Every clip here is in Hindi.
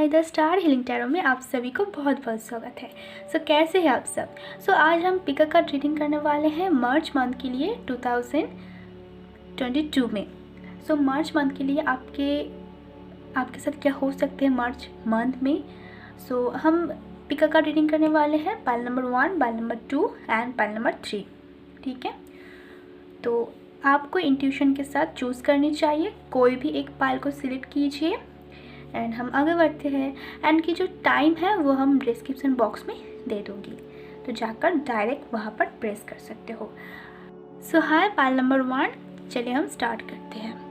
By the star healing tarot में आप सभी को बहुत बहुत स्वागत है। कैसे हैं आप सब? आज हम पिका का रीडिंग करने वाले हैं मार्च मंथ के लिए 2022 में। मार्च मंथ के लिए आपके साथ क्या हो सकते हैं मार्च मंथ में। हम पिका का रीडिंग करने वाले हैं pile number 1, pile number 2 and pile number 3। ठीक है, तो आपको इंट्यूशन के साथ चूज़ करनी चाहिए। कोई भी एक पाइल को सिलेक्ट कीजिए एंड हम आगे बढ़ते हैं। एंड की जो टाइम है वो हम डिस्क्रिप्शन बॉक्स में दे दूँगी, तो जाकर डायरेक्ट वहाँ पर प्रेस कर सकते हो। हाय पाइल नंबर 1, चलिए हम स्टार्ट करते हैं।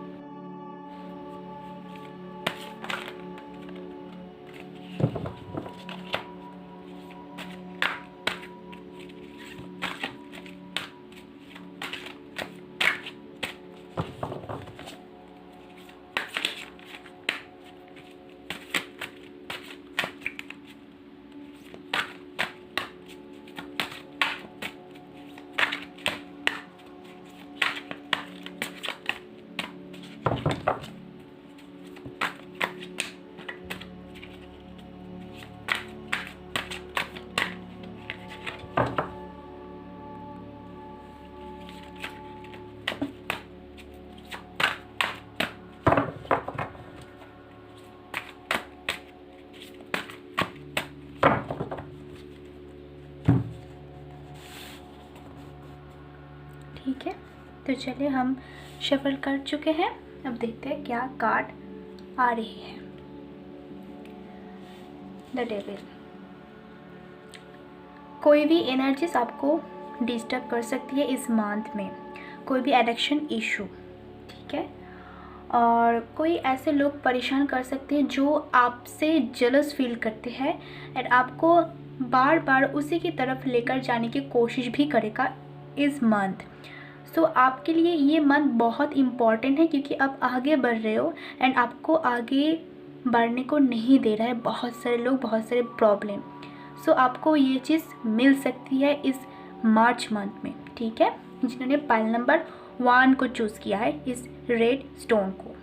ठीक है, तो चलिए हम शफल कर चुके हैं। अब देखते हैं क्या कार्ड आ रही है। The devil. कोई भी एनर्जीज आपको डिस्टर्ब कर सकती है इस मंथ में, कोई भी एडिक्शन इशू। ठीक है, और कोई ऐसे लोग परेशान कर सकते हैं जो आपसे जेलस फील करते हैं एंड आपको बार बार उसी की तरफ लेकर जाने की कोशिश भी करेगा इस मंथ। आपके लिए ये मंथ बहुत इम्पॉर्टेंट है क्योंकि आप आगे बढ़ रहे हो एंड आपको आगे बढ़ने को नहीं दे रहा है बहुत सारे लोग, बहुत सारे प्रॉब्लम। आपको ये चीज़ मिल सकती है इस मार्च मंथ में। ठीक है, जिन्होंने पाइल नंबर 1 को चूज़ किया है, इस रेड स्टोन को।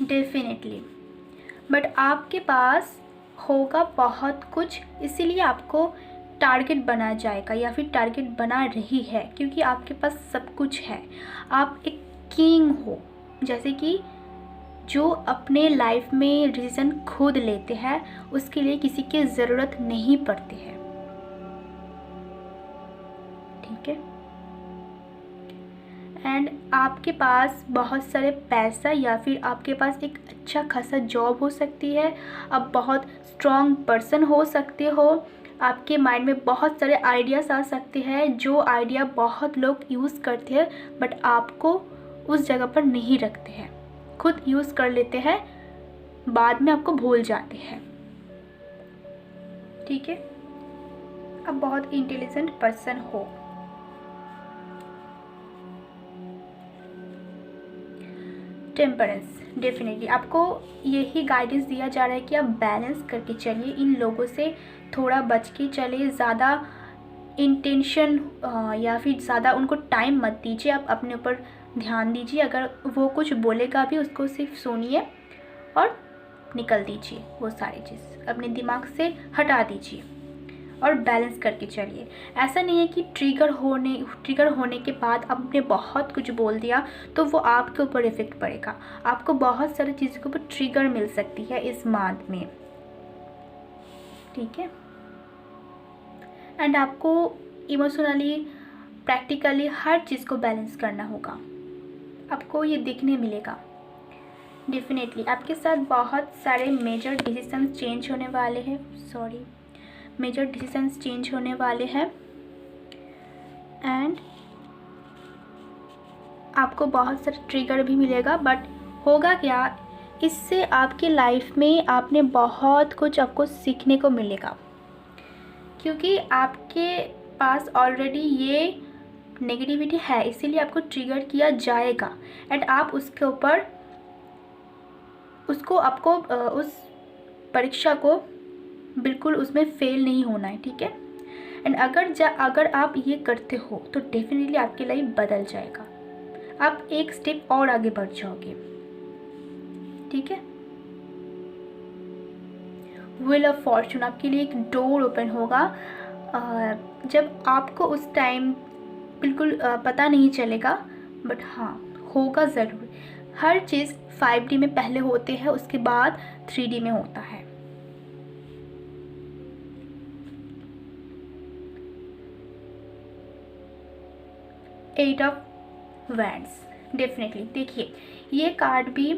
डेफिनेटली, बट आपके पास होगा बहुत कुछ, इसीलिए आपको टारगेट बना जाएगा या फिर टारगेट बना रही है क्योंकि आपके पास सब कुछ है। आप एक किंग हो, जैसे कि जो अपने लाइफ में डिसीजन खुद लेते हैं, उसके लिए किसी की ज़रूरत नहीं पड़ती है। ठीक है, एंड आपके पास बहुत सारे पैसा या फिर आपके पास एक अच्छा खासा जॉब हो सकती है। आप बहुत स्ट्रॉन्ग पर्सन हो सकते हो। आपके माइंड में बहुत सारे आइडियाज़ आ सकते हैं जो आइडिया बहुत लोग यूज़ करते हैं बट आपको उस जगह पर नहीं रखते हैं, खुद यूज़ कर लेते हैं, बाद में आपको भूल जाते हैं। ठीक है, आप बहुत इंटेलिजेंट पर्सन हो। टेम्परेंस। डेफिनेटली आपको यही गाइडेंस दिया जा रहा है कि आप बैलेंस करके चलिए, इन लोगों से थोड़ा बच के चलिए, ज़्यादा इंटेंशन या फिर ज़्यादा उनको टाइम मत दीजिए, आप अपने ऊपर ध्यान दीजिए। अगर वो कुछ बोलेगा भी उसको सिर्फ सुनिए और निकल दीजिए, वो सारी चीज़ अपने दिमाग से हटा दीजिए और बैलेंस करके चलिए। ऐसा नहीं है कि ट्रिगर होने के बाद आपने बहुत कुछ बोल दिया तो वो आपके ऊपर इफेक्ट पड़ेगा। आपको बहुत सारी चीज़ों के ऊपर ट्रिगर मिल सकती है इस मंथ में। ठीक है, एंड आपको इमोशनली, प्रैक्टिकली हर चीज़ को बैलेंस करना होगा। आपको ये देखने मिलेगा। डेफिनेटली आपके साथ बहुत सारे मेजर डिसीजंस चेंज होने वाले हैं। मेजर डिसीजंस चेंज होने वाले हैं एंड आपको बहुत सारा ट्रिगर भी मिलेगा। बट होगा क्या, इससे आपकी लाइफ में आपने बहुत कुछ आपको सीखने को मिलेगा क्योंकि आपके पास ऑलरेडी ये नेगेटिविटी है, इसीलिए आपको ट्रिगर किया जाएगा एंड आप उसके ऊपर आपको उस परीक्षा को बिल्कुल उसमें फेल नहीं होना है। ठीक है, एंड अगर आप ये करते हो तो डेफिनेटली आपकी लाइफ बदल जाएगा, आप एक स्टेप और आगे बढ़ जाओगे। ठीक है, व्हील ऑफ फॉर्चून आपके लिए एक डोर ओपन होगा, जब आपको उस टाइम बिल्कुल पता नहीं चलेगा, बट हाँ होगा ज़रूर। हर चीज़ 5D में पहले होते हैं, उसके बाद 3D में होता है। एट ऑफ वैंड्स, डेफिनेटली देखिए ये कार्ड भी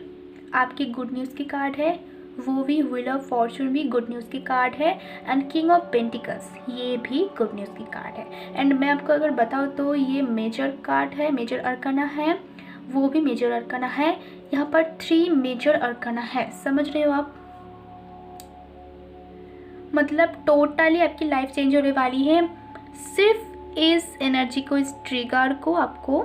आपकी गुड न्यूज़ की कार्ड है, वो भी व्हील ऑफ फॉर्चून भी गुड न्यूज़ की कार्ड है, एंड किंग ऑफ पेंटिकल्स ये भी गुड न्यूज़ की कार्ड है। एंड मैं आपको अगर बताऊँ तो ये मेजर कार्ड है, मेजर अरकाना है, वो भी मेजर अरकाना है। यहाँ पर 3 मेजर अरकाना है, समझ रहे हो आप? मतलब टोटली आपकी लाइफ चेंज होने वाली है। सिर्फ इस एनर्जी को, इस ट्रिगर को आपको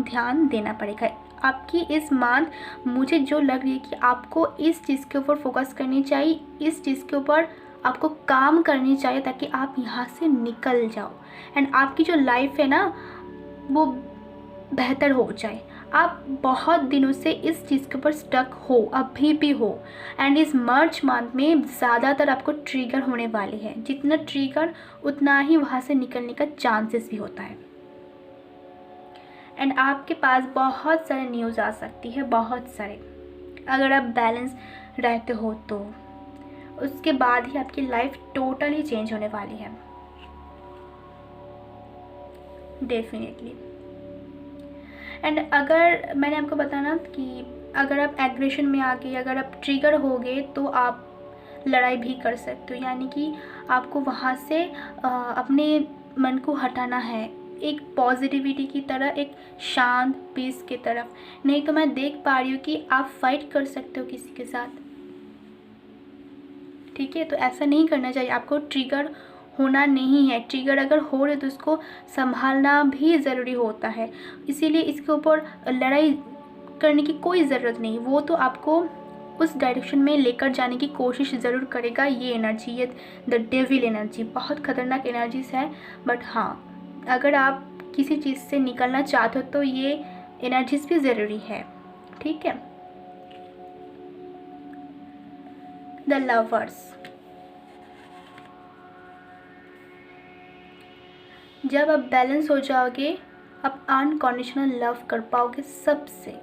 ध्यान देना पड़ेगा। आपकी इस मंथ मुझे जो लग रही है कि आपको इस चीज़ के ऊपर फोकस करनी चाहिए, इस चीज़ के ऊपर आपको काम करनी चाहिए ताकि आप यहाँ से निकल जाओ एंड आपकी जो लाइफ है ना वो बेहतर हो जाए। आप बहुत दिनों से इस चीज़ के ऊपर स्टक हो, अभी भी हो, एंड इस मार्च मंथ में ज़्यादातर आपको ट्रिगर होने वाले हैं। जितना ट्रिगर उतना ही वहाँ से निकलने का चांसेस भी होता है। एंड आपके पास बहुत सारे न्यूज़ आ सकती है, बहुत सारे, अगर आप बैलेंस रहते हो तो उसके बाद ही आपकी लाइफ टोटली चेंज होने वाली है, डेफिनेटली। एंड अगर मैंने आपको बताना कि अगर आप एग्रेशन में आ गए, अगर आप ट्रिगर हो गए तो आप लड़ाई भी कर सकते हो, यानी कि आपको वहाँ से अपने मन को हटाना है एक पॉजिटिविटी की तरह, एक शांत पीस की तरफ। नहीं तो मैं देख पा रही हूँ कि आप फाइट कर सकते हो किसी के साथ, ठीक है? तो ऐसा नहीं करना चाहिए, आपको ट्रिगर होना नहीं है। ट्रिगर अगर हो रहे तो उसको संभालना भी ज़रूरी होता है, इसीलिए इसके ऊपर लड़ाई करने की कोई ज़रूरत नहीं। वो तो आपको उस डायरेक्शन में लेकर जाने की कोशिश ज़रूर करेगा। ये एनर्जी, ये द डेविल एनर्जी बहुत ख़तरनाक एनर्जीज है, बट हाँ अगर आप किसी चीज़ से निकलना चाहते हो तो ये एनर्जीज भी ज़रूरी है, ठीक है? द लवर्स, जब आप बैलेंस हो जाओगे आप अनकंडीशनल लव कर पाओगे सबसे।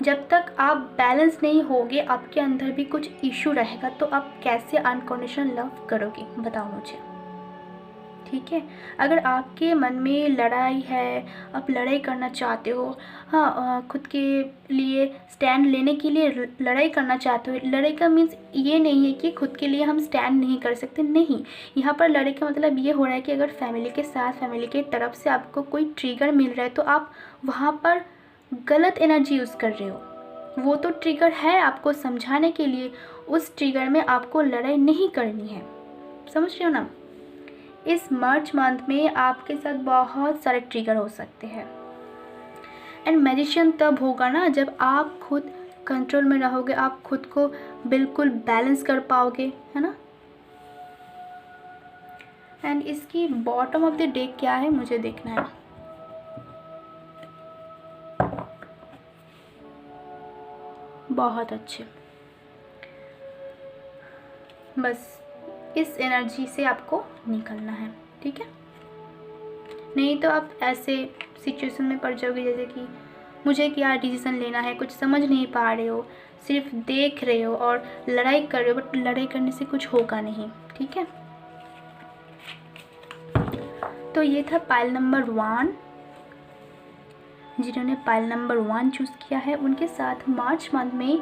जब तक आप बैलेंस नहीं होगे, आपके अंदर भी कुछ इशू रहेगा, तो आप कैसे अनकंडीशनल लव करोगे बताओ मुझे, ठीक है? अगर आपके मन में लड़ाई है, आप लड़ाई करना चाहते हो, हाँ खुद के लिए स्टैंड लेने के लिए लड़ाई करना चाहते हो। लड़ाई का मीन्स ये नहीं है कि खुद के लिए हम स्टैंड नहीं कर सकते, नहीं। यहाँ पर लड़ाई का मतलब ये हो रहा है कि अगर फैमिली के साथ, फैमिली के तरफ से आपको कोई ट्रिगर मिल रहा है तो आप वहाँ पर गलत एनर्जी यूज़ कर रहे हो। वो तो ट्रिगर है आपको समझाने के लिए, उस ट्रिगर में आपको लड़ाई नहीं करनी है, समझ रहे हो ना? इस मार्च मंथ में आपके साथ बहुत सारे ट्रिगर हो सकते हैं। एंड मैजिशियन तब होगा ना जब आप खुद कंट्रोल में रहोगे, आप खुद को बिल्कुल बैलेंस कर पाओगे, है ना? एंड इसकी बॉटम ऑफ द डेक क्या है मुझे देखना है। बहुत अच्छे, बस इस एनर्जी से आपको निकलना है, ठीक है? नहीं तो आप ऐसे सिचुएशन में पड़ जाओगे जैसे कि मुझे क्या डिसीज़न लेना है, कुछ समझ नहीं पा रहे हो, सिर्फ देख रहे हो और लड़ाई कर रहे हो, बट लड़ाई करने से कुछ होगा नहीं, ठीक है? तो ये था पाइल नंबर 1। जिन्होंने पाइल नंबर 1 चूज़ किया है उनके साथ मार्च मंथ में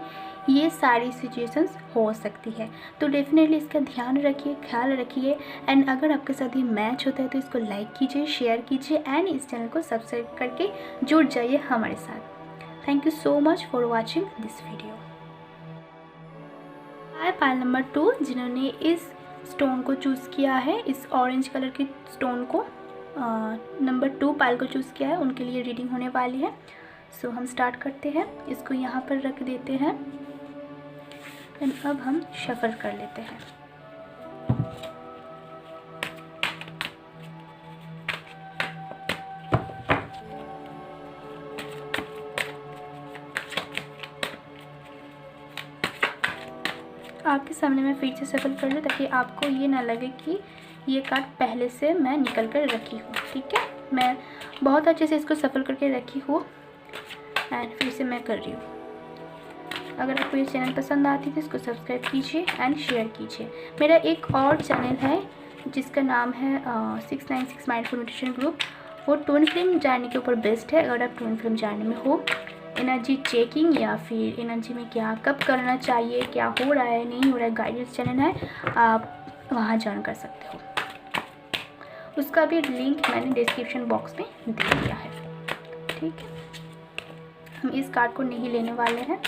ये सारी सिचुएशंस हो सकती है। तो डेफिनेटली इसका ध्यान रखिए, ख्याल रखिए। एंड अगर आपके साथ ये मैच होता है तो इसको लाइक कीजिए, शेयर कीजिए एंड इस चैनल को सब्सक्राइब करके जुड़ जाइए हमारे साथ। Thank you so much for watching this video. Pile number 2 जिन्होंने इस स्टोन को चूज़ किया है, इस ऑरेंज कलर की स्टोन को नंबर 2 पाइल को चूज़ किया है, उनके लिए रीडिंग होने वाली है। सो हम स्टार्ट करते हैं। इसको यहाँ पर रख देते हैं एंड अब हम शफल कर लेते हैं। आपके सामने मैं फिर से सफल कर लूँ ताकि आपको ये ना लगे कि ये कार्ड पहले से मैं निकल कर रखी हूँ। ठीक है, मैं बहुत अच्छे से इसको सफल करके रखी हूँ एंड फिर से मैं कर रही हूँ। अगर आपको ये चैनल पसंद आती है तो इसको सब्सक्राइब कीजिए एंड शेयर कीजिए। मेरा एक और चैनल है जिसका नाम है 696 माइंडफुल मेडिटेशन ग्रुप। वो ट्विन फ्लेम जानने के ऊपर बेस्ड है। अगर आप ट्विन फ्लेम जानने में हो, एनर्जी चेकिंग या फिर एनर्जी में क्या कब करना चाहिए, क्या हो रहा है नहीं हो रहा है, गाइडेंस चैनल है, आप वहाँ ज्वाइन कर सकते हो। उसका भी लिंक मैंने डिस्क्रिप्शन बॉक्स में दे दिया है। ठीक है, हम इस कार्ड को नहीं लेने वाले हैं।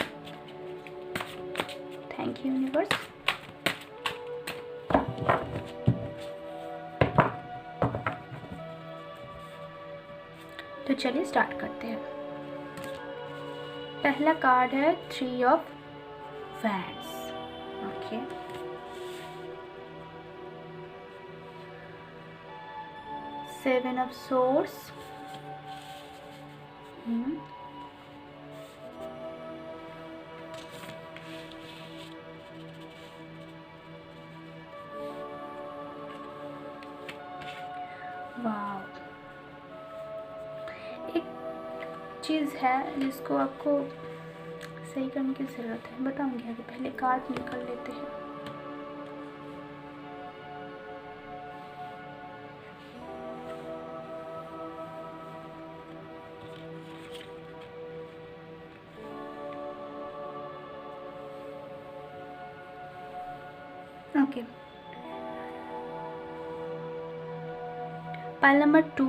Thank you universe. तो चलिए स्टार्ट करते हैं। पहला कार्ड है 3 of wands. Okay, seven of swords, wow. एक चीज़ है जिसको आपको सही करने की ज़रूरत है, बताऊंगी आगे। पहले कार्ड निकाल लेते हैं। Okay, pile number 2।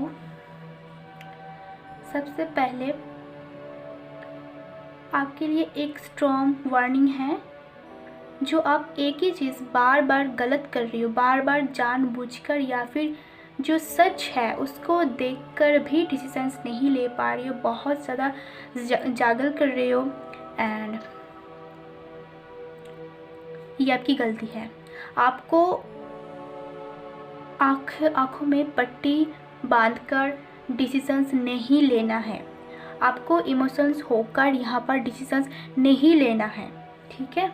सबसे पहले आपके लिए एक स्ट्रॉन्ग वार्निंग है। जो आप एक ही चीज़ बार बार गलत कर रही हो, बार बार जानबूझकर या फिर जो सच है उसको देखकर भी डिसीजंस नहीं ले पा रही हो, बहुत ज़्यादा जागल कर रही हो, एंड ये आपकी गलती है। आपको आँखों में पट्टी बांधकर डिसीजंस नहीं लेना है। आपको इमोशंस होकर यहाँ पर डिसीजंस नहीं लेना है। ठीक है,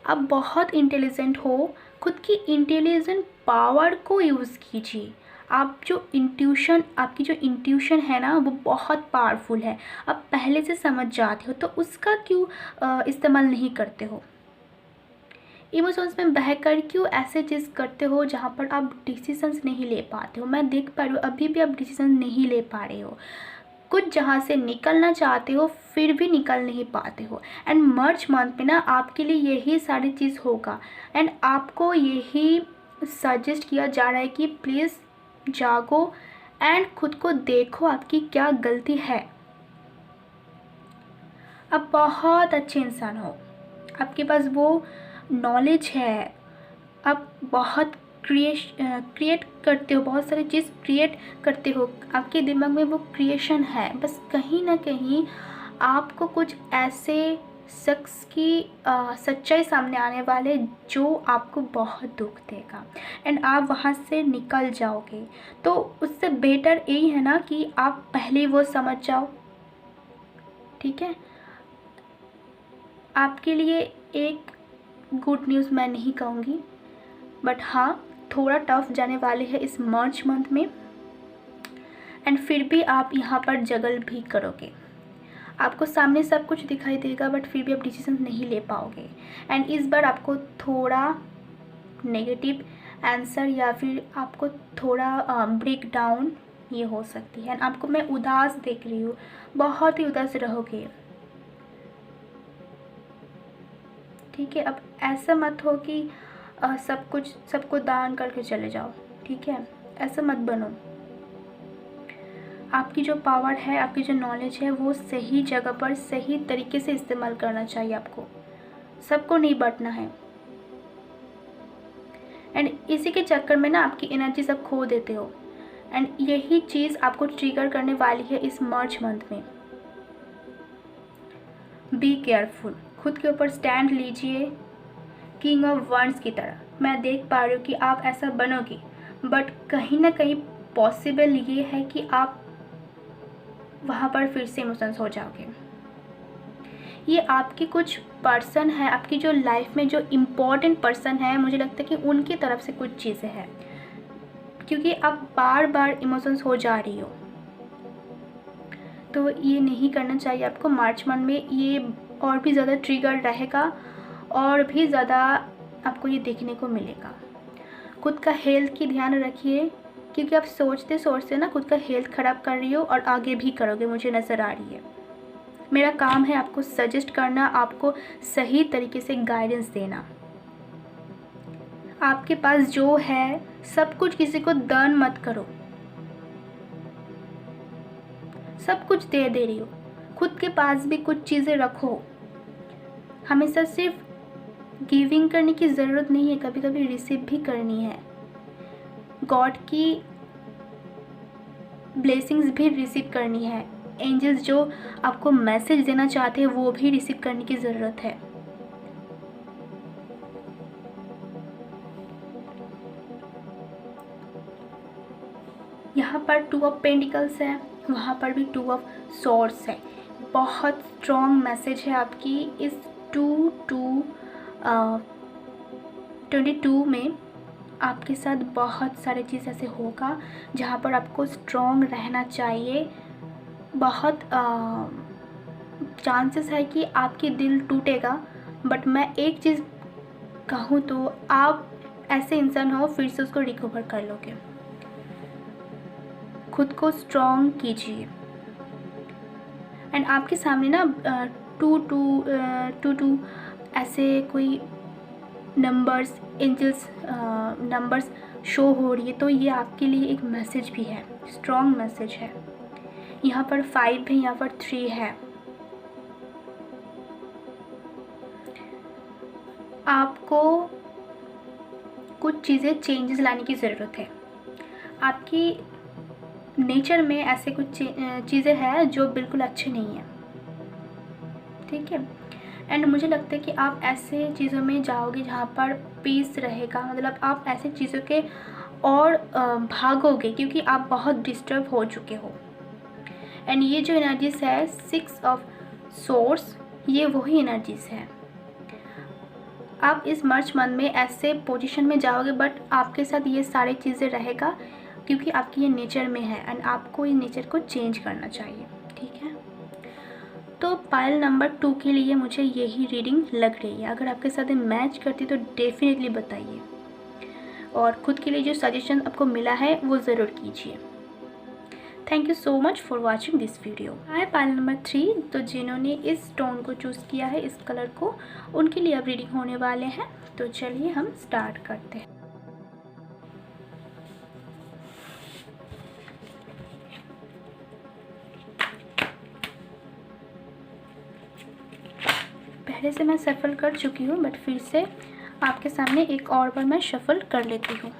आप बहुत इंटेलिजेंट हो, खुद की इंटेलिजेंट पावर को यूज़ कीजिए। आपकी जो इंट्यूशन है ना, वो बहुत पावरफुल है। आप पहले से समझ जाते हो, तो उसका क्यों इस्तेमाल नहीं करते हो? इमोशंस में बहकर क्यों ऐसे चीज़ करते हो जहाँ पर आप डिसीजंस नहीं ले पाते हो? मैं देख पा रही हूँ अभी भी आप डिसीजन नहीं ले पा रहे हो। कुछ जहाँ से निकलना चाहते हो फिर भी निकल नहीं पाते हो। एंड मार्च मंथ में ना आपके लिए यही सारी चीज़ होगा, एंड आपको यही सजेस्ट किया जा रहा है कि प्लीज़ जागो एंड खुद को देखो आपकी क्या गलती है। आप बहुत अच्छे इंसान हो, आपके पास वो नॉलेज है, आप बहुत क्रिएट करते हो, बहुत सारी चीज़ क्रिएट करते हो, आपके दिमाग में वो क्रिएशन है। बस कहीं ना कहीं आपको कुछ ऐसे शख्स की सच्चाई सामने आने वाले जो आपको बहुत दुख देगा, एंड आप वहाँ से निकल जाओगे। तो उससे बेटर यही है ना कि आप पहले वो समझ जाओ। ठीक है, आपके लिए एक गुड न्यूज़ मैं नहीं कहूँगी, बट हाँ थोड़ा टफ जाने वाले हैं इस मार्च मंथ में, एंड फिर भी आप यहाँ पर जगल भी करोगे। आपको सामने सब कुछ दिखाई देगा बट फिर भी आप डिसीजन नहीं ले पाओगे, एंड इस बार आपको थोड़ा नेगेटिव आंसर या फिर आपको थोड़ा ब्रेक डाउन ये हो सकती है। एंड आपको मैं उदास देख रही हूँ, बहुत ही उदास रहोगे। ठीक है, अब ऐसा मत हो कि सब कुछ सबको दान करके चले जाओ। ठीक है, ऐसा मत बनो। आपकी जो पावर है, आपकी जो नॉलेज है, वो सही जगह पर सही तरीके से इस्तेमाल करना चाहिए आपको, सबको नहीं बांटना है। एंड इसी के चक्कर में ना आपकी एनर्जी सब खो देते हो, एंड यही चीज़ आपको ट्रिगर करने वाली है इस मार्च मंथ में। बी केयरफुल, खुद के ऊपर स्टैंड लीजिए किंग ऑफ वंड्स की तरह। मैं देख पा रही हूँ कि आप ऐसा बनोगे, बट कहीं ना कहीं पॉसिबल ये है कि आप वहाँ पर फिर से इमोशंस हो जाओगे। ये आपके कुछ पर्सन है, आपकी जो लाइफ में जो इम्पोर्टेंट पर्सन है, मुझे लगता है कि उनकी तरफ से कुछ चीज़ें हैं, क्योंकि आप बार बार इमोशंस हो जा रही हो। तो ये नहीं करना चाहिए आपको। मार्च मंथ में ये और भी ज़्यादा ट्रिगर रहेगा और भी ज़्यादा आपको ये देखने को मिलेगा। खुद का हेल्थ की ध्यान रखिए, क्योंकि आप सोचते सोचते ना खुद का हेल्थ ख़राब कर रही हो और आगे भी करोगे, मुझे नज़र आ रही है। मेरा काम है आपको सजेस्ट करना, आपको सही तरीके से गाइडेंस देना। आपके पास जो है सब कुछ किसी को दान मत करो, सब कुछ दे रही हो, खुद के पास भी कुछ चीज़ें रखो। हमेशा सिर्फ गिविंग करने की ज़रूरत नहीं है, कभी कभी रिसीव भी करनी है। गॉड की ब्लेसिंग्स भी रिसीव करनी है। एंजल्स जो आपको मैसेज देना चाहते हैं वो भी रिसीव करने की ज़रूरत है। यहाँ पर 2 ऑफ पेंटिकल्स है, वहाँ पर भी 2 ऑफ सॉर्ड्स है। बहुत स्ट्रॉन्ग मैसेज है आपकी इस 22 में। आपके साथ बहुत सारे चीज़ ऐसे होगा जहाँ पर आपको स्ट्रॉन्ग रहना चाहिए। बहुत चांसेस है कि आपकी दिल टूटेगा, बट मैं एक चीज़ कहूँ तो आप ऐसे इंसान हो फिर से उसको रिकवर कर लोगे। खुद को स्ट्रॉन्ग कीजिए। एंड आपके सामने ना 2 ऐसे कोई नंबर्स, एंजल्स नंबर्स शो हो रही है, तो ये आपके लिए एक मैसेज भी है, स्ट्रॉन्ग मैसेज है। यहाँ पर 5 है, यहाँ पर 3 है। आपको कुछ चीज़ें चेंजेस लाने की ज़रूरत है। आपकी नेचर में ऐसे कुछ चीज़ें हैं जो बिल्कुल अच्छे नहीं हैं, ठीक है। एंड मुझे लगता है कि आप ऐसे चीज़ों में जाओगे जहाँ पर पीस रहेगा, मतलब आप ऐसे चीज़ों के और भागोगे, क्योंकि आप बहुत डिस्टर्ब हो चुके हो। एंड ये जो एनर्जीज है 6 ऑफ सोर्स, ये वही एनर्जीज है। आप इस मार्च मंथ में ऐसे पोजीशन में जाओगे, बट आपके साथ ये सारी चीज़ें रहेगा, क्योंकि आपकी ये नेचर में है एंड आपको इस नेचर को चेंज करना चाहिए, ठीक है। तो पाइल नंबर 2 के लिए मुझे यही रीडिंग लग रही है। अगर आपके साथ मैच करती तो डेफिनेटली बताइए, और ख़ुद के लिए जो सजेशन आपको मिला है वो ज़रूर कीजिए। Thank you so much for watching this video. Hi pile number 3, तो जिन्होंने इस टोन को चूज़ किया है, इस कलर को, उनके लिए अब रीडिंग होने वाले हैं। तो चलिए हम स्टार्ट करते हैं। पहले से मैं शफल कर चुकी हूँ, बट फिर से आपके सामने एक और बार मैं शफल कर लेती हूँ।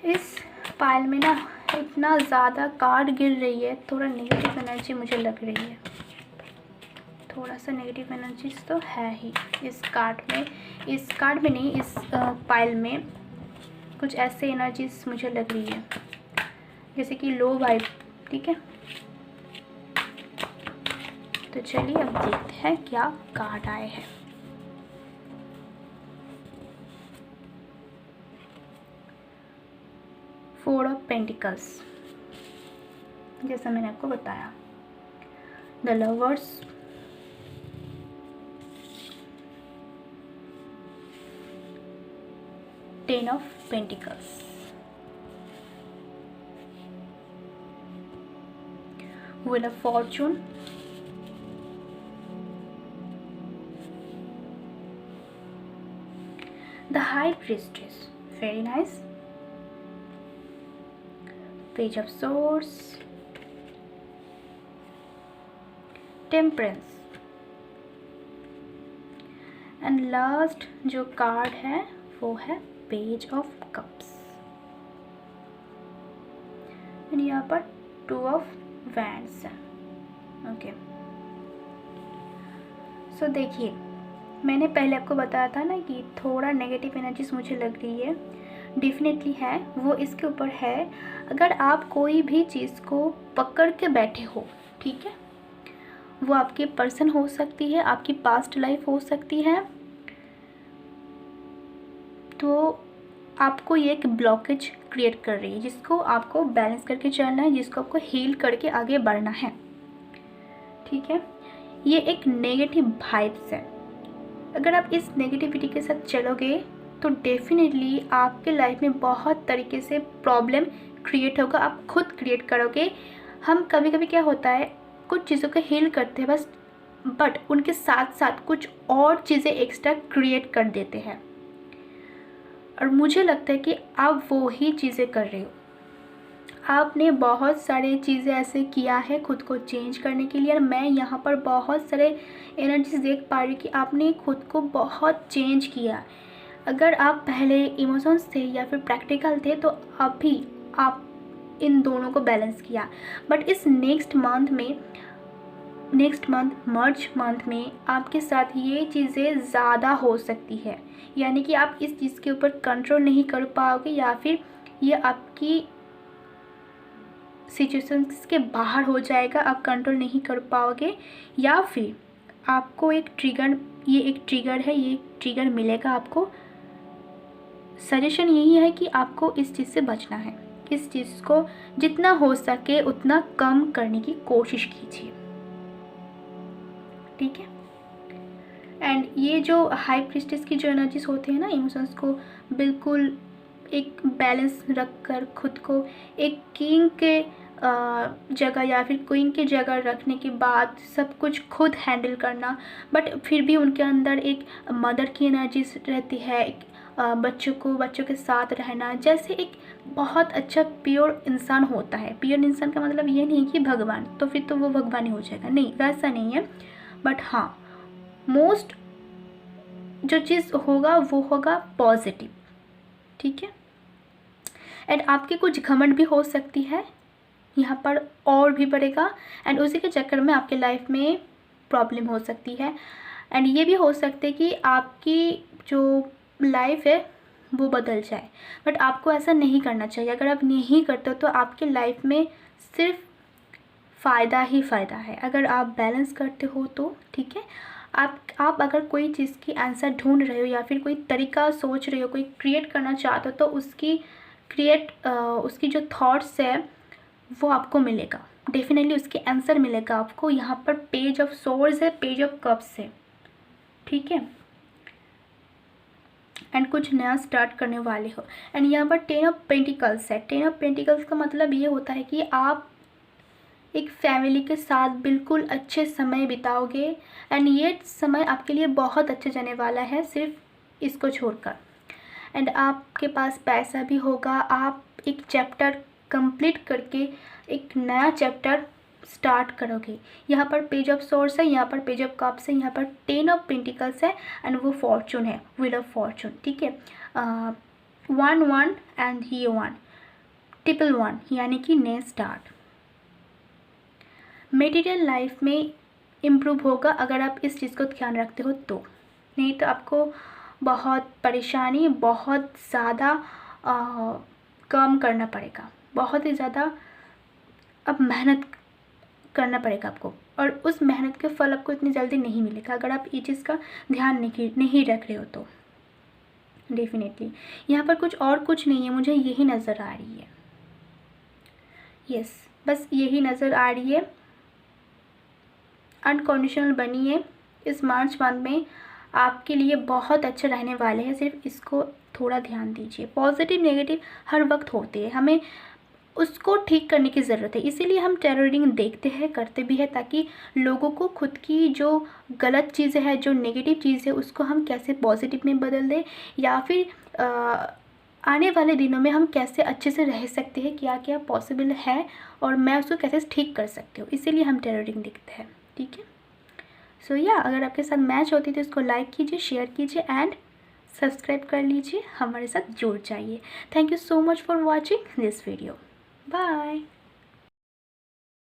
इस पाइल में ना इतना ज़्यादा कार्ड गिर रही है, थोड़ा नेगेटिव एनर्जी मुझे लग रही है। थोड़ा सा नेगेटिव एनर्जीज तो है ही इस कार्ड में। इस कार्ड में नहीं, इस पाइल में कुछ ऐसे एनर्जीज मुझे लग रही है, जैसे कि लो वाइब, ठीक है। तो चलिए अब देखते हैं क्या कार्ड आए हैं। फोर ऑफ पेंटिकल्स, जैसा मैंने आपको बताया। The lovers, ten of pentacles, wheel of Fortune, the high priestess, very nice, page of source, temperance, and last जो कार्ड है वो है पेज ऑफ कप्स। एंड यहाँ पर 2 ऑफ वैंड्स है। ओके, सो देखिए, मैंने पहले आपको बताया था ना कि थोड़ा नेगेटिव एनर्जीज मुझे लग रही है, डेफिनेटली है, वो इसके ऊपर है। अगर आप कोई भी चीज़ को पकड़ के बैठे हो, ठीक है, वो आपकी पर्सन हो सकती है, आपकी पास्ट लाइफ हो सकती है, तो आपको ये एक ब्लॉकेज क्रिएट कर रही है जिसको आपको बैलेंस करके चलना है, जिसको आपको हील करके आगे बढ़ना है, ठीक है। ये एक नेगेटिव वाइब्स है। अगर आप इस नेगेटिविटी के साथ चलोगे तो डेफिनेटली आपके लाइफ में बहुत तरीके से प्रॉब्लम क्रिएट होगा, आप खुद क्रिएट करोगे। हम कभी कभी क्या होता है, कुछ चीज़ों को हील करते हैं बस, बट उनके साथ साथ कुछ और चीज़ें एक्स्ट्रा क्रिएट कर देते हैं, और मुझे लगता है कि आप वो ही चीज़ें कर रहे हो। आपने बहुत सारे चीज़ें ऐसे किया है खुद को चेंज करने के लिए, और मैं यहाँ पर बहुत सारे एनर्जीज देख पा रही हूँ कि आपने खुद को बहुत चेंज किया। अगर आप पहले इमोशंस थे या फिर प्रैक्टिकल थे, तो अभी आप इन दोनों को बैलेंस किया। बट इस नेक्स्ट मंथ मार्च मंथ में आपके साथ ये चीज़ें ज़्यादा हो सकती है, यानी कि आप इस चीज़ के ऊपर कंट्रोल नहीं कर पाओगे, या फिर ये आपकी सिचुएशंस के बाहर हो जाएगा, आप कंट्रोल नहीं कर पाओगे, या फिर आपको एक ट्रिगर है, ये ट्रिगर मिलेगा आपको। सजेशन यही है कि आपको इस चीज़ से बचना है, इस चीज़ को जितना हो सके उतना कम करने की कोशिश कीजिए, ठीक है। एंड ये जो हाई प्रीस्टेस की जो एनर्जीज होती है ना, इमोशंस को बिल्कुल एक बैलेंस रख कर खुद को एक किंग के जगह या फिर क्वीन की जगह रखने के बाद सब कुछ खुद हैंडल करना, बट फिर भी उनके अंदर एक मदर की एनर्जीज रहती है, एक बच्चों के साथ रहना, जैसे एक बहुत अच्छा प्योर इंसान होता है। प्योर इंसान का मतलब ये नहीं कि भगवान, तो फिर तो वो भगवान ही हो जाएगा, नहीं, वैसा नहीं है। बट हाँ, मोस्ट जो चीज़ होगा वो होगा पॉजिटिव, ठीक है। एंड आपकी कुछ घमंड भी हो सकती है यहाँ पर, और भी बढ़ेगा, एंड उसी के चक्कर में आपके लाइफ में प्रॉब्लम हो सकती है। एंड ये भी हो सकता है कि आपकी जो लाइफ है वो बदल जाए, बट आपको ऐसा नहीं करना चाहिए। अगर आप नहीं करते हो तो आपके लाइफ में सिर्फ फ़ायदा ही फ़ायदा है, अगर आप बैलेंस करते हो तो, ठीक है। आप अगर कोई चीज़ की आंसर ढूंढ रहे हो या फिर कोई तरीका सोच रहे हो, कोई क्रिएट करना चाहते हो, तो उसकी जो थॉट्स है वो आपको मिलेगा, डेफिनेटली उसके आंसर मिलेगा आपको। यहाँ पर पेज ऑफ सोर्स है, पेज ऑफ कप्स है, ठीक है। एंड कुछ नया स्टार्ट करने वाले हो। एंड यहाँ पर 10 ऑफ पेंटिकल्स है। 10 ऑफ पेंटिकल्स का मतलब ये होता है कि आप एक फैमिली के साथ बिल्कुल अच्छे समय बिताओगे, एंड ये समय आपके लिए बहुत अच्छा जाने वाला है, सिर्फ इसको छोड़कर। एंड आपके पास पैसा भी होगा, आप एक चैप्टर कंप्लीट करके एक नया चैप्टर स्टार्ट करोगे। यहाँ पर पेज ऑफ सोर्स है, यहाँ पर पेज ऑफ कप्स है, यहाँ पर 10 ऑफ पेंटिकल्स है, एंड वो फॉर्चून है, व्हील ऑफ फॉर्चून, ठीक है। 1 एंड ये 1 ट्रिपल 1 यानी कि नए स्टार्ट। मटेरियल लाइफ में इम्प्रूव होगा अगर आप इस चीज़ को ध्यान रखते हो तो, नहीं तो आपको बहुत परेशानी, बहुत ज़्यादा काम करना पड़ेगा, बहुत ही ज़्यादा अब मेहनत करना पड़ेगा आपको, और उस मेहनत के फल आपको इतनी जल्दी नहीं मिलेगा अगर आप ये चीज़ का ध्यान नहीं रख रहे हो तो। डेफिनेटली यहाँ पर कुछ नहीं है, मुझे यही नज़र आ रही है, यस, बस यही नज़र आ रही है। अनकंडीशनल बनिए, इस मार्च मंथ में आपके लिए बहुत अच्छे रहने वाले हैं, सिर्फ इसको थोड़ा ध्यान दीजिए। पॉजिटिव नेगेटिव हर वक्त होते हैं, हमें उसको ठीक करने की ज़रूरत है, इसीलिए हम टैरो रीडिंग देखते हैं, करते भी हैं, ताकि लोगों को खुद की जो गलत चीज़ें हैं, जो नेगेटिव चीज़ है, उसको हम कैसे पॉजिटिव में बदल दें, या फिर आने वाले दिनों में हम कैसे अच्छे से रह सकते हैं, क्या क्या पॉसिबल है, और मैं उसको कैसे ठीक कर सकती हूँ, इसीलिए हम टैरो रीडिंग देखते हैं, ठीक है। सो या अगर आपके साथ मैच होती है तो इसको लाइक कीजिए, शेयर कीजिए, एंड सब्सक्राइब कर लीजिए, हमारे साथ जुड़ जाइए। Thank you so much for watching this video, bye.